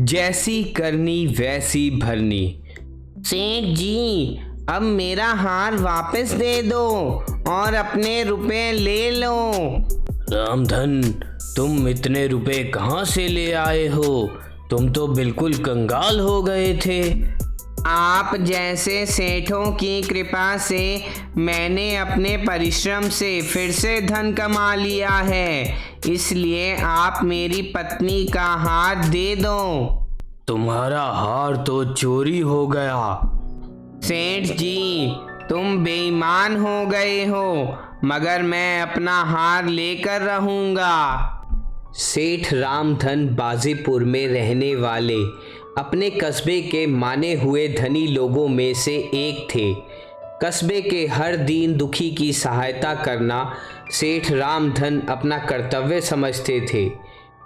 जैसी करनी वैसी भरनी। सेठ जी, अब मेरा हार वापस दे दो और अपने रुपए ले लो। रामधन, तुम इतने रुपए कहाँ से ले आए हो? तुम तो बिल्कुल कंगाल हो गए थे। आप जैसे सेठों की कृपा से मैंने अपने परिश्रम से फिर से धन कमा लिया है, इसलिए आप मेरी पत्नी का हार दे दो। तुम्हारा हार तो चोरी हो गया। सेठ जी, तुम बेईमान हो गए हो, मगर मैं अपना हार लेकर रहूंगा। सेठ रामधन बाजीपुर में रहने वाले अपने कस्बे के माने हुए धनी लोगों में से एक थे। कस्बे के हर दीन दुखी की सहायता करना सेठ रामधन अपना कर्तव्य समझते थे।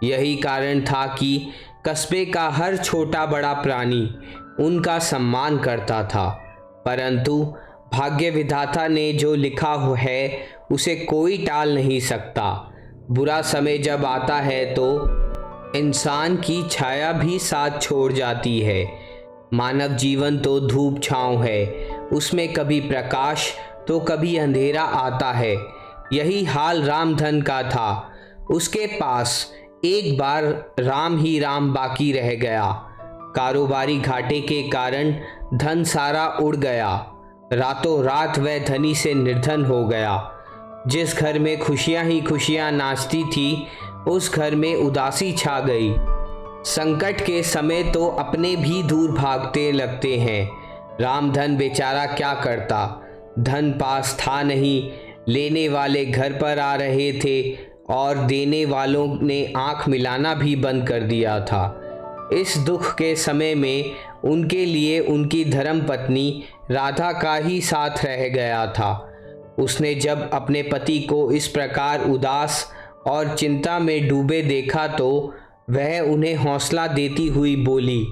यही कारण था कि कस्बे का हर छोटा बड़ा प्राणी उनका सम्मान करता था। परंतु भाग्य विधाता ने जो लिखा है उसे कोई टाल नहीं सकता। बुरा समय जब आता है तो इंसान की छाया भी साथ छोड़ जाती है। मानव जीवन तो धूप छांव है, उसमें कभी प्रकाश तो कभी अंधेरा आता है। यही हाल रामधन का था। उसके पास एक बार राम ही राम बाकी रह गया। कारोबारी घाटे के कारण धन सारा उड़ गया। रातों रात वह धनी से निर्धन हो गया। जिस घर में खुशियां ही खुशियां नाचती थी, उस घर में उदासी छा गई। संकट के समय तो अपने भी दूर भागते लगते हैं। रामधन बेचारा क्या करता? धन पास था नहीं, लेने वाले घर पर आ रहे थे और देने वालों ने आंख मिलाना भी बंद कर दिया था। इस दुख के समय में उनके लिए उनकी धर्मपत्नी राधा का ही साथ रह गया था। उसने जब अपने पति को इस प्रकार उदास और चिंता में डूबे देखा तो वह उन्हें हौसला देती हुई बोली,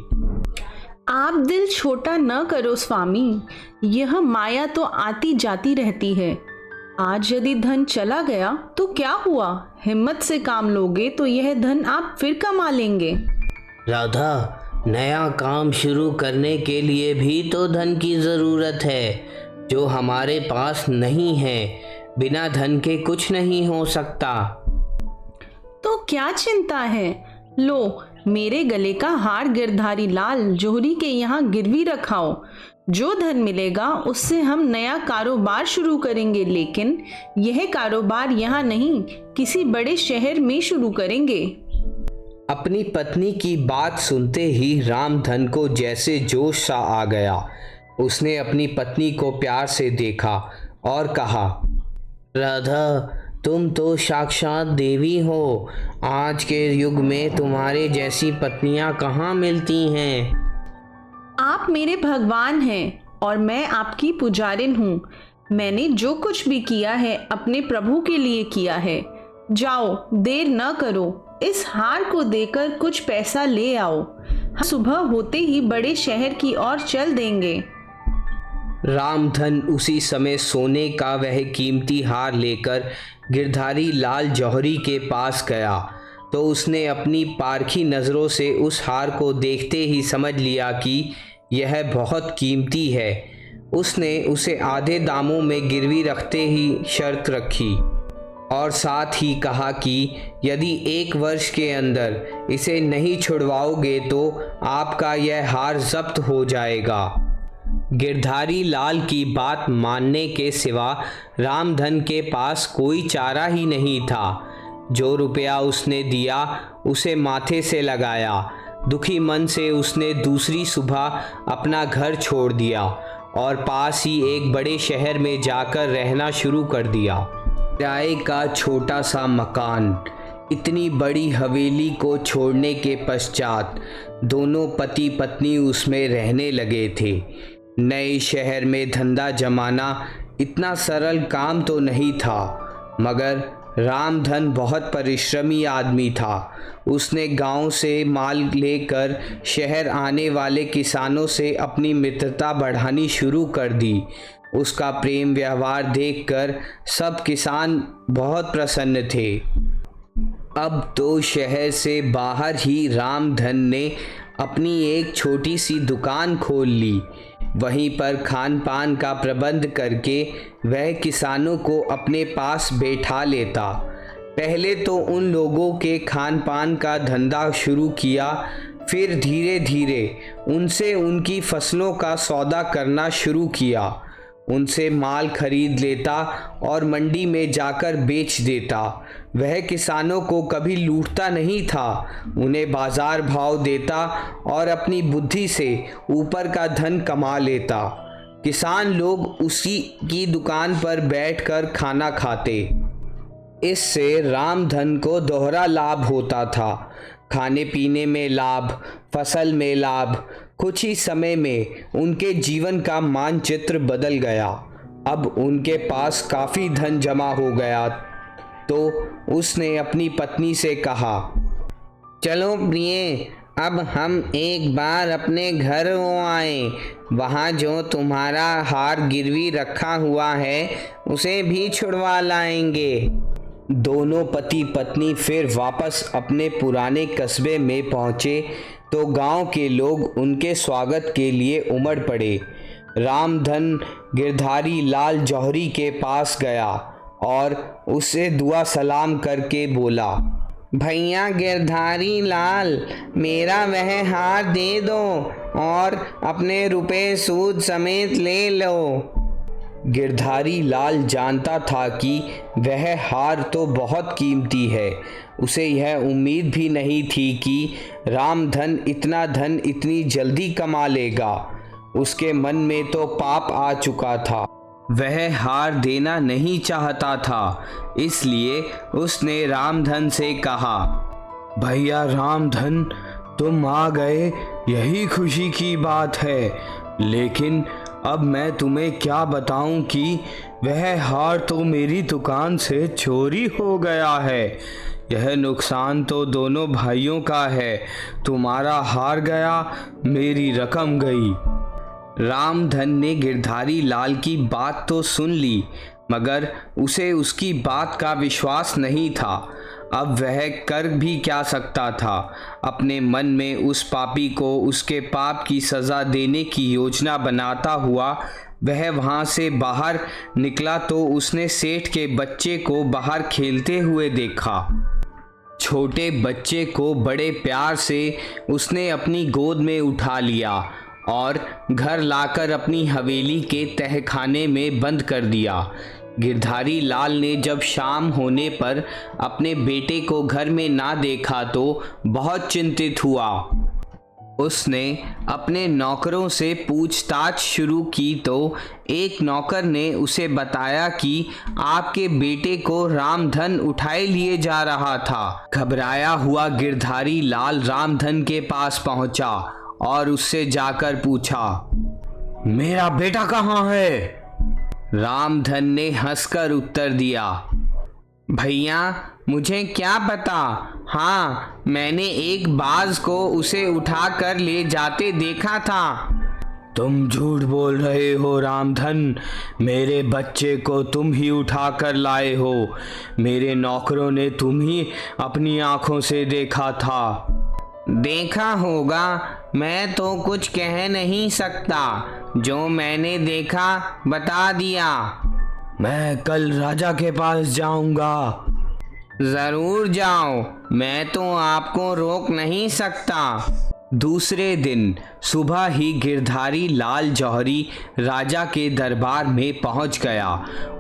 आप दिल छोटा न करो स्वामी, यह माया तो आती जाती रहती है। आज यदि धन चला गया तो क्या हुआ? हिम्मत से काम लोगे तो यह धन आप फिर कमा लेंगे। राधा, नया काम शुरू करने के लिए भी तो धन की ज़रूरत है, जो हमारे पास नहीं है। बिना धन के कुछ नहीं हो सकता। तो क्या चिंता है? लो, मेरे गले का हार गिरधारी लाल जोहरी के यहाँ गिरवी रखाओ। जो धन मिलेगा उससे हम नया कारोबार शुरू करेंगे, लेकिन यह कारोबार यहाँ नहीं, किसी बड़े शहर में शुरू करेंगे। अपनी पत्नी की बात सुनते ही रामधन को जैसे जोश सा आ गया। उसने अपनी पत्नी को प्यार से देखा और कहा, राधा, तुम तो साक्षात देवी हो। आज के युग में तुम्हारे जैसी पत्नियां कहाँ मिलती हैं। आप मेरे भगवान हैं और मैं आपकी पुजारिन हूँ। मैंने जो कुछ भी किया है अपने प्रभु के लिए किया है। जाओ, देर न करो, इस हार को देकर कुछ पैसा ले आओ। हम सुबह होते ही बड़े शहर की ओर चल देंगे। रामधन उसी समय सोने का वह कीमती हार लेकर गिरधारी लाल जौहरी के पास गया तो उसने अपनी पारखी नज़रों से उस हार को देखते ही समझ लिया कि यह बहुत कीमती है। उसने उसे आधे दामों में गिरवी रखते ही शर्त रखी और साथ ही कहा कि यदि 1 वर्ष के अंदर इसे नहीं छुड़वाओगे तो आपका यह हार जब्त हो जाएगा। गिरधारी लाल की बात मानने के सिवा रामधन के पास कोई चारा ही नहीं था। जो रुपया उसने दिया उसे माथे से लगाया। दुखी मन से उसने दूसरी सुबह अपना घर छोड़ दिया और पास ही एक बड़े शहर में जाकर रहना शुरू कर दिया। किराए का छोटा सा मकान, इतनी बड़ी हवेली को छोड़ने के पश्चात दोनों पति पत्नी उसमें रहने लगे थे। नए शहर में धंधा जमाना इतना सरल काम तो नहीं था, मगर रामधन बहुत परिश्रमी आदमी था। उसने गांव से माल लेकर शहर आने वाले किसानों से अपनी मित्रता बढ़ानी शुरू कर दी। उसका प्रेम व्यवहार देखकर सब किसान बहुत प्रसन्न थे। अब तो शहर से बाहर ही रामधन ने अपनी एक छोटी सी दुकान खोल ली। वहीं पर खान पान का प्रबंध करके वह किसानों को अपने पास बैठा लेता। पहले तो उन लोगों के खान पान का धंधा शुरू किया, फिर धीरे धीरे उनसे उनकी फसलों का सौदा करना शुरू किया। उनसे माल खरीद लेता और मंडी में जाकर बेच देता। वह किसानों को कभी लूटता नहीं था, उन्हें बाजार भाव देता और अपनी बुद्धि से ऊपर का धन कमा लेता। किसान लोग उसी की दुकान पर बैठकर खाना खाते। इससे रामधन को दोहरा लाभ होता था, खाने पीने में लाभ, फसल में लाभ। कुछ ही समय में उनके जीवन का मानचित्र बदल गया। अब उनके पास काफ़ी धन जमा हो गया तो उसने अपनी पत्नी से कहा, चलो प्रिय, अब हम एक बार अपने घर हो आए। वहाँ जो तुम्हारा हार गिरवी रखा हुआ है उसे भी छुड़वा लाएंगे। दोनों पति पत्नी फिर वापस अपने पुराने कस्बे में पहुँचे तो गांव के लोग उनके स्वागत के लिए उमड़ पड़े। रामधन गिरधारी लाल जौहरी के पास गया और उससे दुआ सलाम करके बोला, भैया गिरधारी लाल, मेरा वह हार दे दो और अपने रुपए सूद समेत ले लो। गिरधारी लाल जानता था कि वह हार तो बहुत कीमती है। उसे यह उम्मीद भी नहीं थी कि रामधन इतना धन इतनी जल्दी कमा लेगा। उसके मन में तो पाप आ चुका था। वह हार देना नहीं चाहता था, इसलिए उसने रामधन से कहा, भैया रामधन, तुम आ गए, यही खुशी की बात है। लेकिन अब मैं तुम्हें क्या बताऊं कि वह हार तो मेरी दुकान से चोरी हो गया है। यह नुकसान तो दोनों भाइयों का है। तुम्हारा हार गया, मेरी रकम गई। रामधन ने गिरधारी लाल की बात तो सुन ली, मगर उसे उसकी बात का विश्वास नहीं था। अब वह कर भी क्या सकता था। अपने मन में उस पापी को उसके पाप की सज़ा देने की योजना बनाता हुआ वह वहाँ से बाहर निकला तो उसने सेठ के बच्चे को बाहर खेलते हुए देखा। छोटे बच्चे को बड़े प्यार से उसने अपनी गोद में उठा लिया और घर लाकर अपनी हवेली के तहखाने में बंद कर दिया। गिरधारी लाल ने जब शाम होने पर अपने बेटे को घर में ना देखा तो बहुत चिंतित हुआ। उसने अपने नौकरों से पूछताछ शुरू की तो एक नौकर ने उसे बताया कि आपके बेटे को रामधन उठाए लिए जा रहा था। घबराया हुआ गिरधारी लाल रामधन के पास पहुंचा और उससे जाकर पूछा, मेरा बेटा कहाँ है? रामधन ने हंसकर उत्तर दिया, भैया मुझे क्या पता। हाँ, मैंने एक बाज को उसे उठा कर ले जाते देखा था। तुम झूठ बोल रहे हो रामधन, मेरे बच्चे को तुम ही उठा कर लाए हो। मेरे नौकरों ने तुम ही अपनी आंखों से देखा था। देखा होगा, मैं तो कुछ कह नहीं सकता। जो मैंने देखा बता दिया। मैं कल राजा के पास जाऊंगा। जरूर जाओ, मैं तो आपको रोक नहीं सकता। दूसरे दिन सुबह ही गिरधारी लाल जौहरी राजा के दरबार में पहुंच गया।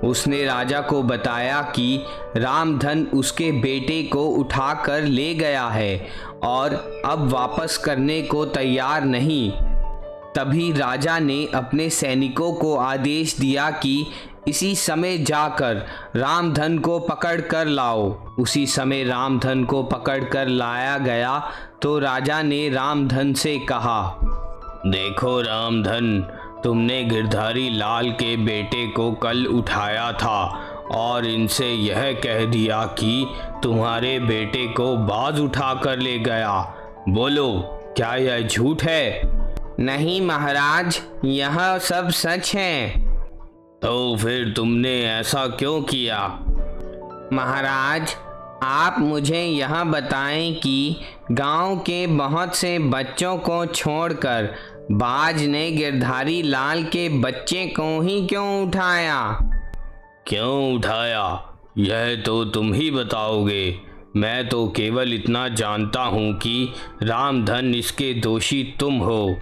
उसने राजा को बताया कि रामधन उसके बेटे को उठाकर ले गया है और अब वापस करने को तैयार नहीं। तभी राजा ने अपने सैनिकों को आदेश दिया कि इसी समय जाकर रामधन को पकड़ कर लाओ। उसी समय रामधन को पकड़ कर लाया गया तो राजा ने रामधन से कहा, देखो रामधन, तुमने गिरधारी लाल के बेटे को कल उठाया था और इनसे यह कह दिया कि तुम्हारे बेटे को बाज उठा कर ले गया। बोलो, क्या यह झूठ है? नहीं महाराज, यह सब सच है। तो फिर तुमने ऐसा क्यों किया? महाराज, आप मुझे यह बताएं कि गांव के बहुत से बच्चों को छोड़कर बाज ने गिरधारी लाल के बच्चे को ही क्यों उठाया? क्यों उठाया यह तो तुम ही बताओगे। मैं तो केवल इतना जानता हूँ कि रामधन इसके दोषी तुम हो।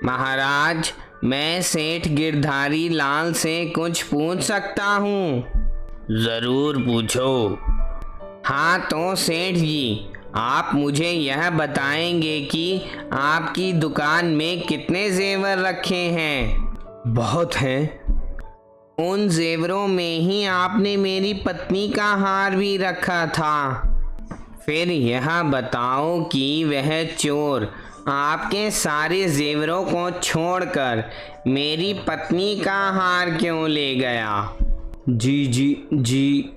महाराज, मैं सेठ गिरधारी लाल से कुछ पूछ सकता हूँ? जरूर पूछो। हाँ तो सेठ जी, आप मुझे यह बताएंगे कि आपकी दुकान में कितने जेवर रखे हैं? बहुत हैं। उन जेवरों में ही आपने मेरी पत्नी का हार भी रखा था। फिर यह बताओ कि वह चोर आपके सारे जेवरों को छोड़कर मेरी पत्नी का हार क्यों ले गया? जी,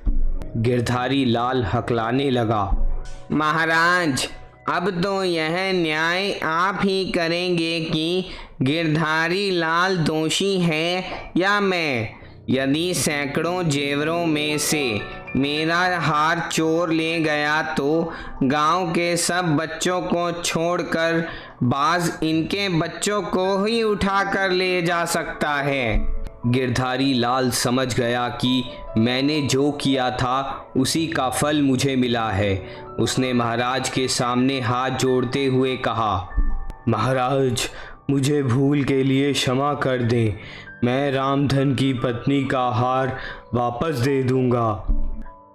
गिरधारी लाल हकलाने लगा। महाराज, अब तो यह न्याय आप ही करेंगे कि गिरधारी लाल दोषी है या मैं। यदि सैकड़ों जेवरों में से मेरा हार चोर ले गया तो गांव के सब बच्चों को छोड़कर बाज इनके बच्चों को ही उठाकर ले जा सकता है। गिरधारी लाल समझ गया कि मैंने जो किया था उसी का फल मुझे मिला है। उसने महाराज के सामने हाथ जोड़ते हुए कहा, महाराज, मुझे भूल के लिए क्षमा कर दें। मैं रामधन की पत्नी का हार वापस दे दूंगा।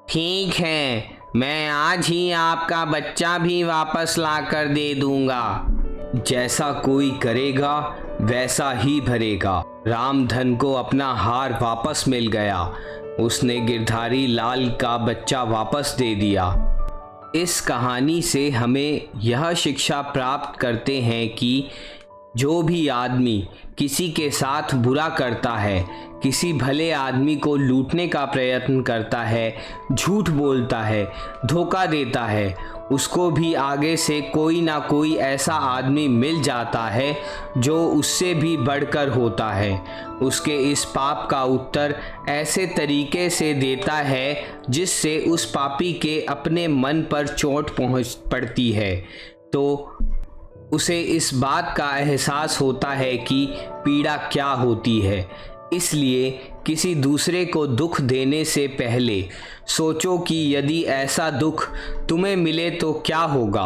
ठीक है, मैं आज ही आपका बच्चा भी वापस ला कर दे दूंगा। जैसा कोई करेगा वैसा ही भरेगा। रामधन को अपना हार वापस मिल गया। उसने गिरधारी लाल का बच्चा वापस दे दिया। इस कहानी से हमें यह शिक्षा प्राप्त करते हैं कि जो भी आदमी किसी के साथ बुरा करता है, किसी भले आदमी को लूटने का प्रयत्न करता है, झूठ बोलता है, धोखा देता है, उसको भी आगे से कोई ना कोई ऐसा आदमी मिल जाता है जो उससे भी बढ़कर होता है। उसके इस पाप का उत्तर ऐसे तरीके से देता है जिससे उस पापी के अपने मन पर चोट पहुंच पड़ती है, तो उसे इस बात का एहसास होता है कि पीड़ा क्या होती है। इसलिए किसी दूसरे को दुख देने से पहले सोचो कि यदि ऐसा दुख तुम्हें मिले तो क्या होगा।